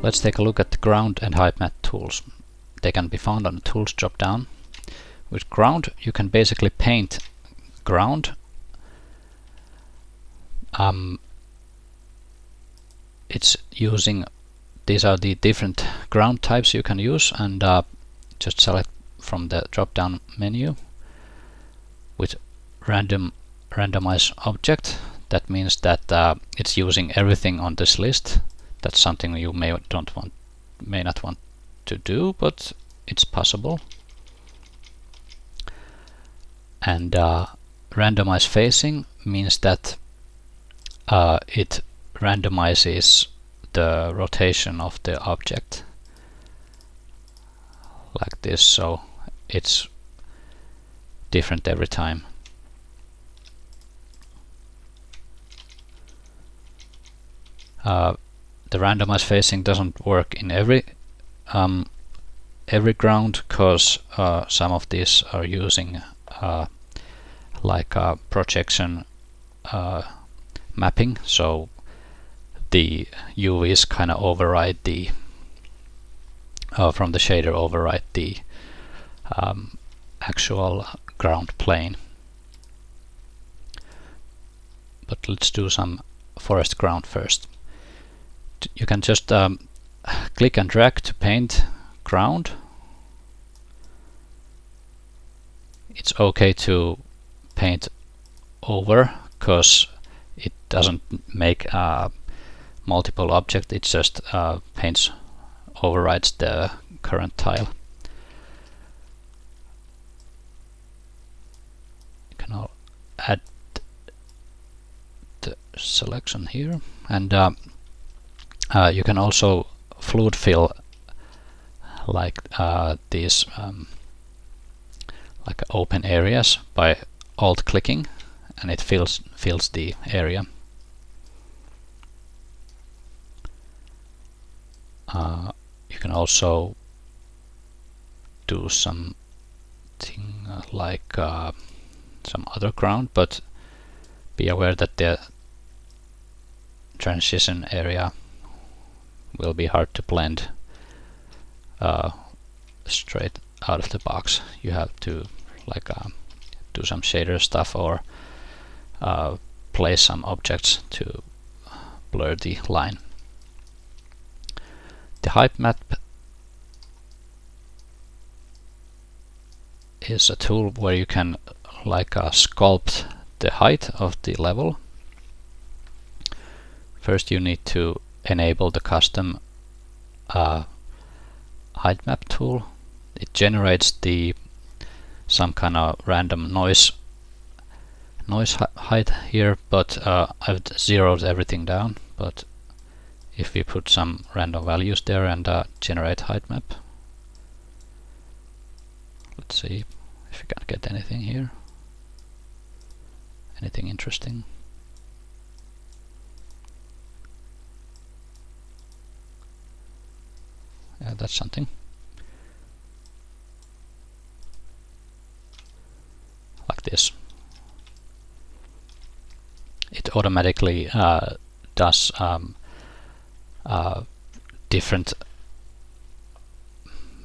Let's take a look at the ground and height map tools. They can be found on the tools drop down. With ground you can basically paint ground. It's using, these are the different ground types you can use, and just select from the drop down menu with randomize object. That means that it's using everything on this list. That's something you may not want to do, but it's possible. And randomize facing means that it randomizes the rotation of the object like this, so it's different every time. The randomized facing doesn't work in every ground, because some of these are using like a projection mapping, so the UVs kind of override the from the shader override the actual ground plane. But let's do some forest ground first. You can just click and drag to paint ground. It's okay to paint over, because it doesn't make multiple objects, it just paints, overrides the current tile. You can all add the selection here, and you can also fluid fill like these like open areas by alt clicking, and it fills the area. You can also do something like some other ground, but be aware that the transition area will be hard to blend straight out of the box. You have to like do some shader stuff, or place some objects to blur the line. The height map is a tool where you can like sculpt the height of the level. First you need to enable the custom height map tool. It generates some kind of random noise height here, but I've zeroed everything down. But if we put some random values there and generate height map, let's see if we can get anything here, anything interesting. Yeah, that's something. Like this. It automatically does different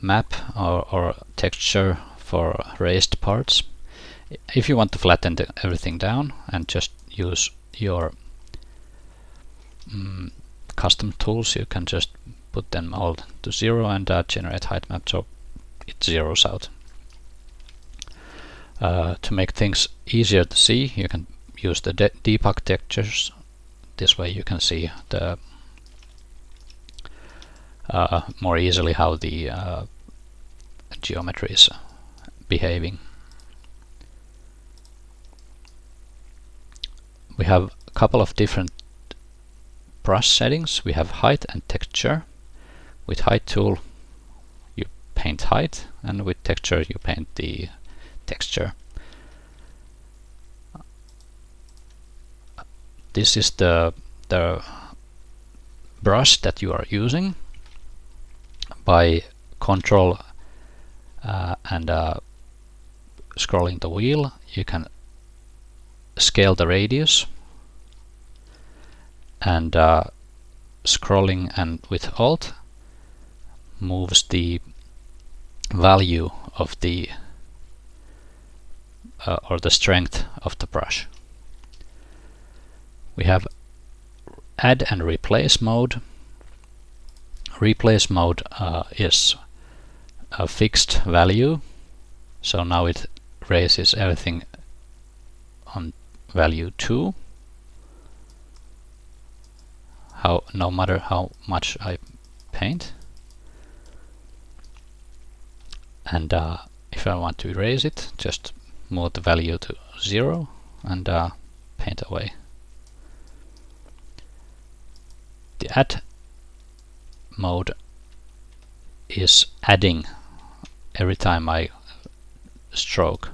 map or texture for raised parts. If you want to flatten everything down and just use your custom tools, you can just put them all to 0 and generate height map, so it zeroes out. To make things easier to see, you can use the debug textures. This way you can see the more easily how the geometry is behaving. We have a couple of different brush settings. We have height and texture. With height tool you paint height, and with texture you paint the texture. This is the brush that you are using. By control and scrolling the wheel, you can scale the radius, and scrolling and with alt moves the value of the or the strength of the brush. We have add and replace mode. Replace mode is a fixed value, so now it raises everything on value 2. No matter how much I paint. And if I want to erase it, just move the value to 0 and paint away. The add mode is adding every time I stroke.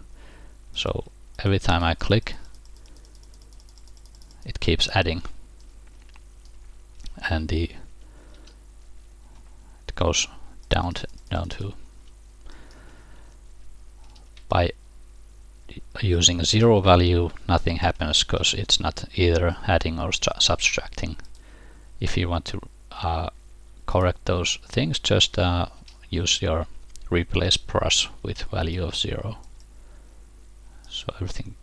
So every time I click, it keeps adding, and it goes down to by using a 0 value, nothing happens because it's not either adding or subtracting. If you want to correct those things, just use your replace brush with value of 0. So everything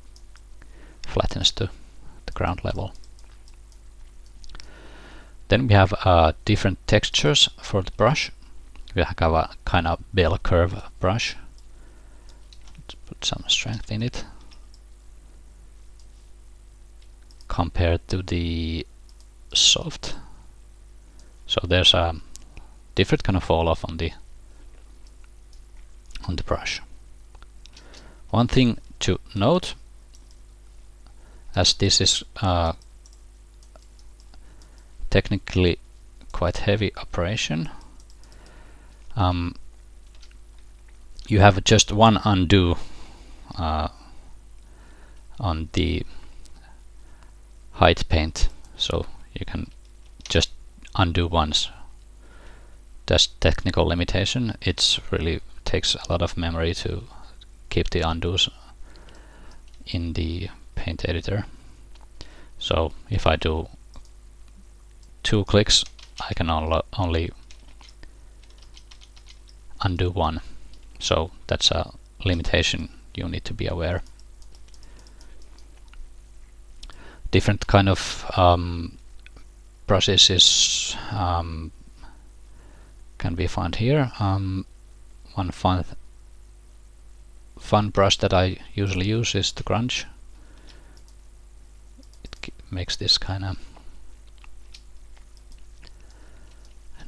flattens to the ground level. Then we have different textures for the brush. We have a kind of bell curve brush. Let's put some strength in it compared to the soft. So there's a different kind of fall off on the brush. One thing to note, as this is technically quite heavy operation, you have just one undo on the height paint, so you can just undo once. That's technical limitation. It's really takes a lot of memory to keep the undos in the paint editor. So if I do 2 clicks, I can only undo 1. So that's a limitation you need to be aware. Different kind of processes can be found here. One fun brush that I usually use is the grunge. It makes this kind of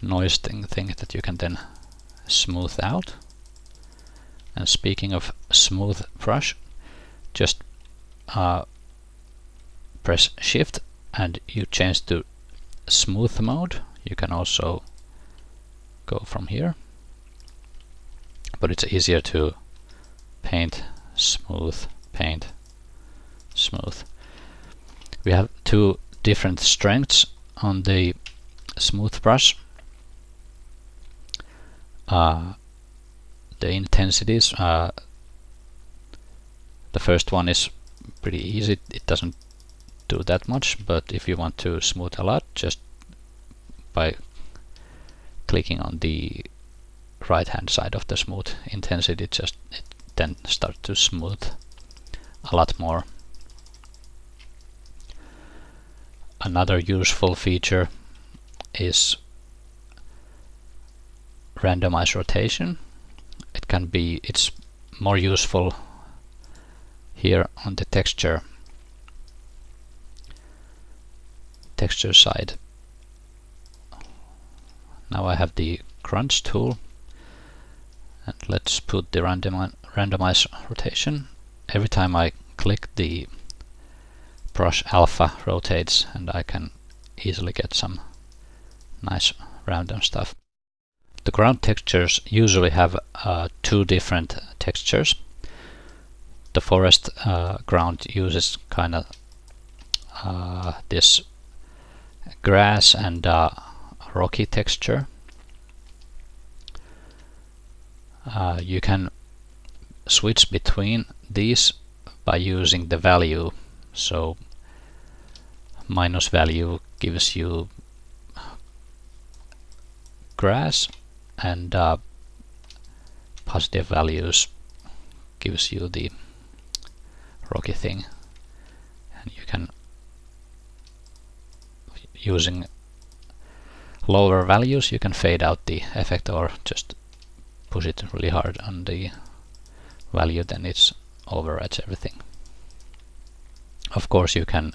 noise thing that you can then smooth out. And speaking of smooth brush, just press shift and you change to smooth mode. You can also go from here, but it's easier to paint smooth, paint smooth. We have 2 different strengths on the smooth brush. The intensities, the first one is pretty easy, it doesn't do that much, but if you want to smooth a lot, just by clicking on the right hand side of the smooth intensity, it then starts to smooth a lot more. Another useful feature is randomized rotation. It's more useful here on the texture side. Now I have the crunch tool, and let's put the randomize rotation. Every time I click, the brush alpha rotates, and I can easily get some nice random stuff. The ground textures usually have 2 different textures. The forest ground uses kind of this grass and rocky texture. You can switch between these by using the value. So minus value gives you grass, and positive values gives you the rocky thing, and you can, using lower values, you can fade out the effect or just push it really hard on the value, then it's overrides everything. Of course you can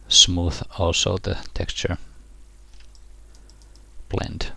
smooth also the texture blend.